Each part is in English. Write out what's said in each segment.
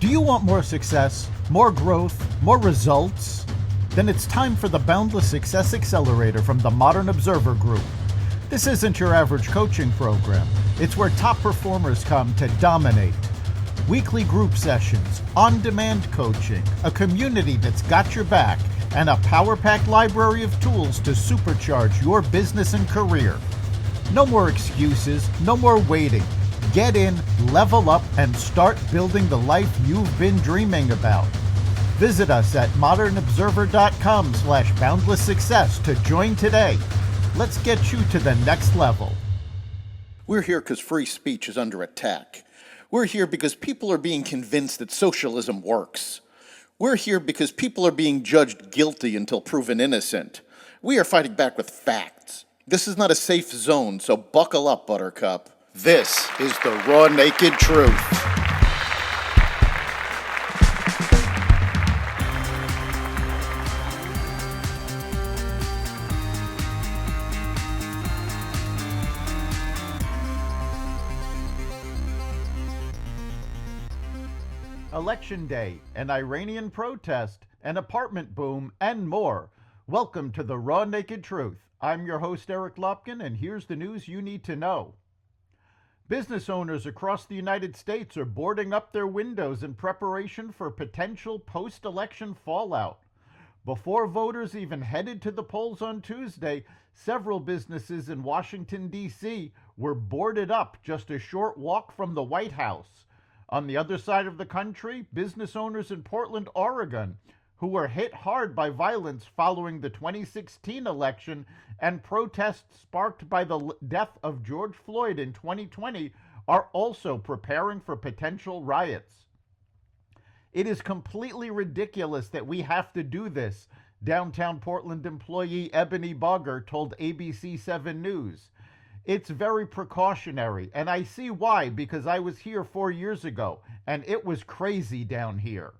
Do you want more success, more growth, more results? Then it's time for the Boundless Success Accelerator from the Modern Observer Group. This isn't your average coaching program. It's where top performers come to dominate. Weekly group sessions, on-demand coaching, a community that's got your back, and a power-packed library of tools to supercharge your business and career. No more excuses, no more waiting. Get in, level up, and start building the life you've been dreaming about. Visit us at modernobserver.com/boundlesssuccess to join today. Let's get you to the next level. We're here because free speech is under attack. We're here because people are being convinced that socialism works. We're here because people are being judged guilty until proven innocent. We are fighting back with facts. This is not a safe zone, so buckle up, Buttercup. This is the raw, naked truth. Election day, an Iranian protest, an apartment boom, and more. Welcome to the Raw Naked Truth. I'm your host, Eric Lopkin, and here's the news you need to know. Business owners across the United States are boarding up their windows in preparation for potential post-election fallout. Before voters even headed to the polls on Tuesday, several businesses in Washington, D.C. were boarded up just a short walk from the White House. On the other side of the country, business owners in Portland, Oregon, who were hit hard by violence following the 2016 election and protests sparked by the death of George Floyd in 2020, are also preparing for potential riots. It is completely ridiculous that we have to do this, downtown Portland employee Ebony Bogger told ABC 7 News. It's very precautionary, and I see why, because I was here 4 years ago, and it was crazy down here.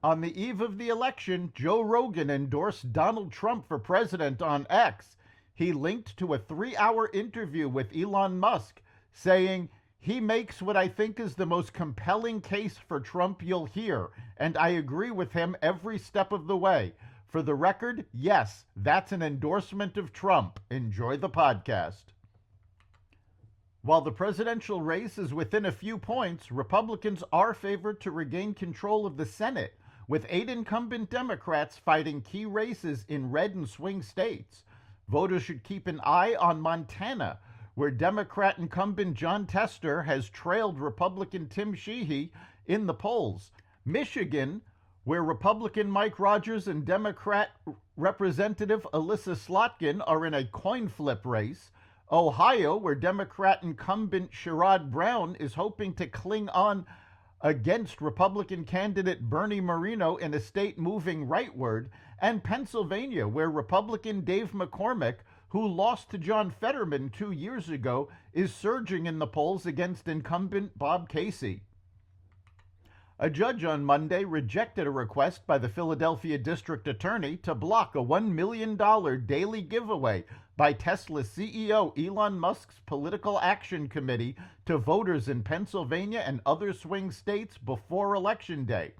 On the eve of the election, Joe Rogan endorsed Donald Trump for president on X. He linked to a 3-hour interview with Elon Musk, saying, "He makes what I think is the most compelling case for Trump you'll hear, and I agree with him every step of the way. For the record, yes, that's an endorsement of Trump. Enjoy the podcast." While the presidential race is within a few points, Republicans are favored to regain control of the Senate, with 8 incumbent Democrats fighting key races in red and swing states. Voters should keep an eye on Montana, where Democrat incumbent John Tester has trailed Republican Tim Sheehy in the polls. Michigan, where Republican Mike Rogers and Democrat Representative Alyssa Slotkin are in a coin flip race. Ohio, where Democrat incumbent Sherrod Brown is hoping to cling on against Republican candidate Bernie Moreno in a state moving rightward, and Pennsylvania, where Republican Dave McCormick, who lost to John Fetterman 2 years ago, is surging in the polls against incumbent Bob Casey. A judge on Monday rejected a request by the Philadelphia District Attorney to block a $1 million daily giveaway by Tesla's CEO Elon Musk's Political Action Committee to voters in Pennsylvania and other swing states before Election Day.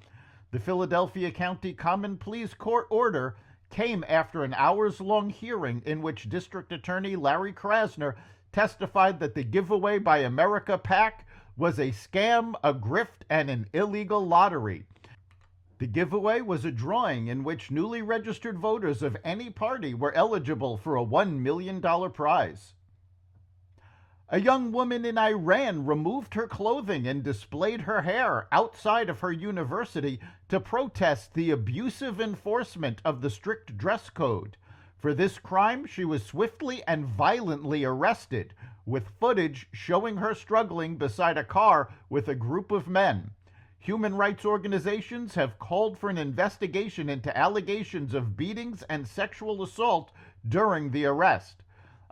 The Philadelphia County Common Pleas Court order came after an hours-long hearing in which District Attorney Larry Krasner testified that the giveaway by America PAC was a scam, a grift, and an illegal lottery. The giveaway was a drawing in which newly registered voters of any party were eligible for a $1 million prize. A young woman in Iran removed her clothing and displayed her hair outside of her university to protest the abusive enforcement of the strict dress code. For this crime, she was swiftly and violently arrested, with footage showing her struggling beside a car with a group of men. Human rights organizations have called for an investigation into allegations of beatings and sexual assault during the arrest.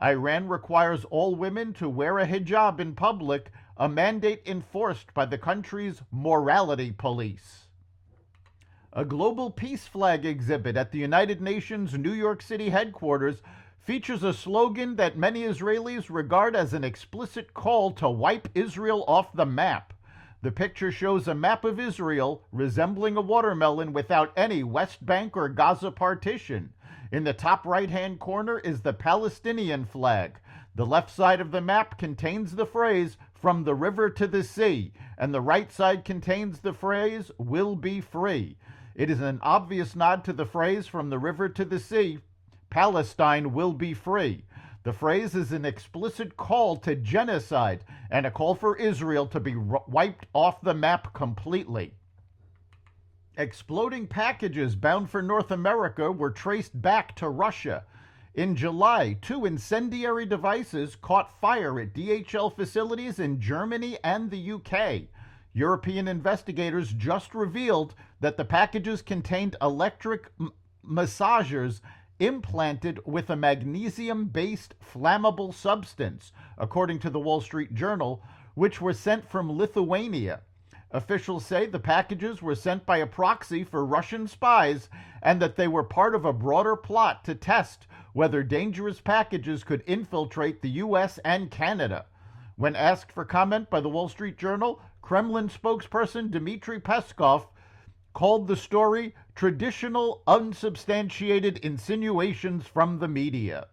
Iran requires all women to wear a hijab in public, a mandate enforced by the country's morality police. A global peace flag exhibit at the United Nations New York City headquarters features a slogan that many Israelis regard as an explicit call to wipe Israel off the map. The picture shows a map of Israel resembling a watermelon without any West Bank or Gaza partition. In the top right-hand corner is the Palestinian flag. The left side of the map contains the phrase, "From the river to the sea," and the right side contains the phrase, "Will be free." It is an obvious nod to the phrase, "From the river to the sea, Palestine will be free." The phrase is an explicit call to genocide and a call for Israel to be wiped off the map completely. Exploding packages bound for North America were traced back to Russia. In July, 2 incendiary devices caught fire at DHL facilities in Germany and the UK. European investigators just revealed that the packages contained electric massagers implanted with a magnesium-based flammable substance, according to the Wall Street Journal, which were sent from Lithuania. Officials say the packages were sent by a proxy for Russian spies and that they were part of a broader plot to test whether dangerous packages could infiltrate the U.S. and Canada. When asked for comment by the Wall Street Journal, Kremlin spokesperson Dmitry Peskov called the story traditional, unsubstantiated insinuations from the media.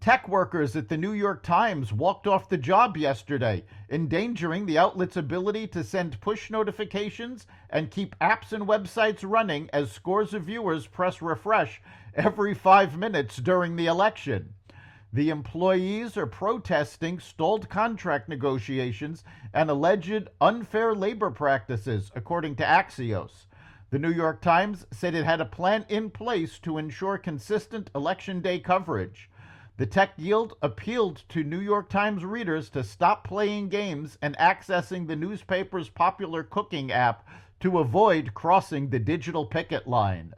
Tech workers at the New York Times walked off the job yesterday, endangering the outlet's ability to send push notifications and keep apps and websites running as scores of viewers press refresh every 5 minutes during the election. The employees are protesting stalled contract negotiations and alleged unfair labor practices, according to Axios. The New York Times said it had a plan in place to ensure consistent Election Day coverage. The tech guild appealed to New York Times readers to stop playing games and accessing the newspaper's popular cooking app to avoid crossing the digital picket line.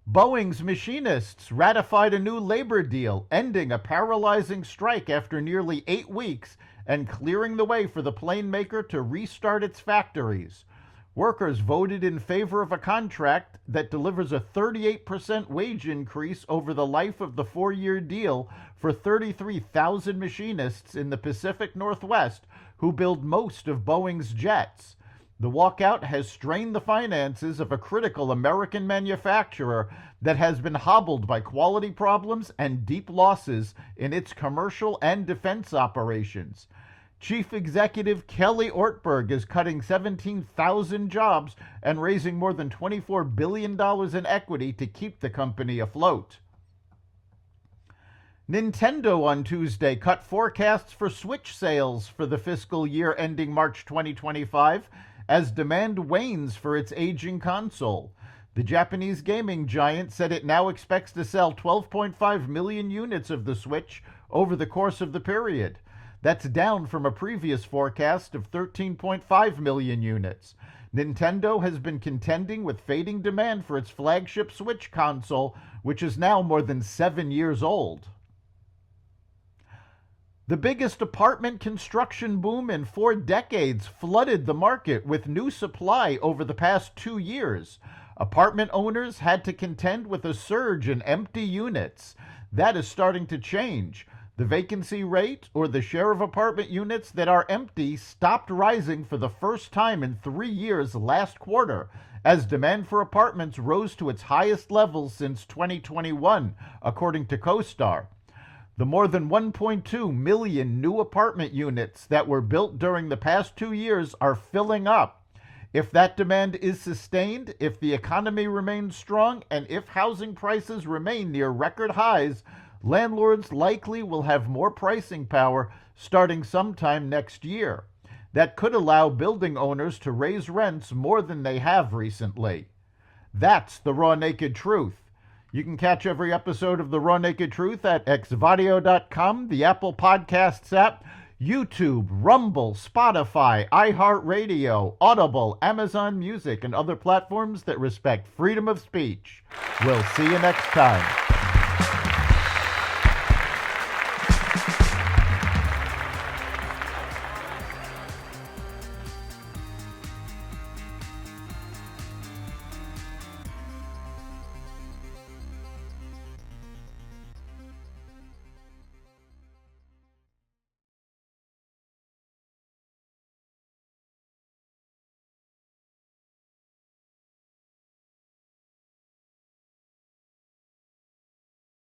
Boeing's machinists ratified a new labor deal, ending a paralyzing strike after nearly 8 weeks and clearing the way for the plane maker to restart its factories. Workers voted in favor of a contract that delivers a 38% wage increase over the life of the 4-year deal for 33,000 machinists in the Pacific Northwest who build most of Boeing's jets. The walkout has strained the finances of a critical American manufacturer that has been hobbled by quality problems and deep losses in its commercial and defense operations. Chief Executive Kelly Ortberg is cutting 17,000 jobs and raising more than $24 billion in equity to keep the company afloat. Nintendo on Tuesday cut forecasts for Switch sales for the fiscal year ending March 2025 as demand wanes for its aging console. The Japanese gaming giant said it now expects to sell 12.5 million units of the Switch over the course of the period. That's down from a previous forecast of 13.5 million units. Nintendo has been contending with fading demand for its flagship Switch console, which is now more than 7 years old. The biggest apartment construction boom in 4 decades flooded the market with new supply over the past 2 years. Apartment owners had to contend with a surge in empty units. That is starting to change. The vacancy rate, or the share of apartment units that are empty, stopped rising for the first time in 3 years last quarter, as demand for apartments rose to its highest levels since 2021, according to CoStar. The more than 1.2 million new apartment units that were built during the past 2 years are filling up. If that demand is sustained, if the economy remains strong, and if housing prices remain near record highs, landlords likely will have more pricing power starting sometime next year. That could allow building owners to raise rents more than they have recently. That's the Raw Naked Truth. You can catch every episode of the Raw Naked Truth at xvadio.com, the Apple Podcasts app, YouTube, Rumble, Spotify, iHeartRadio, Audible, Amazon Music, and other platforms that respect freedom of speech. We'll see you next time.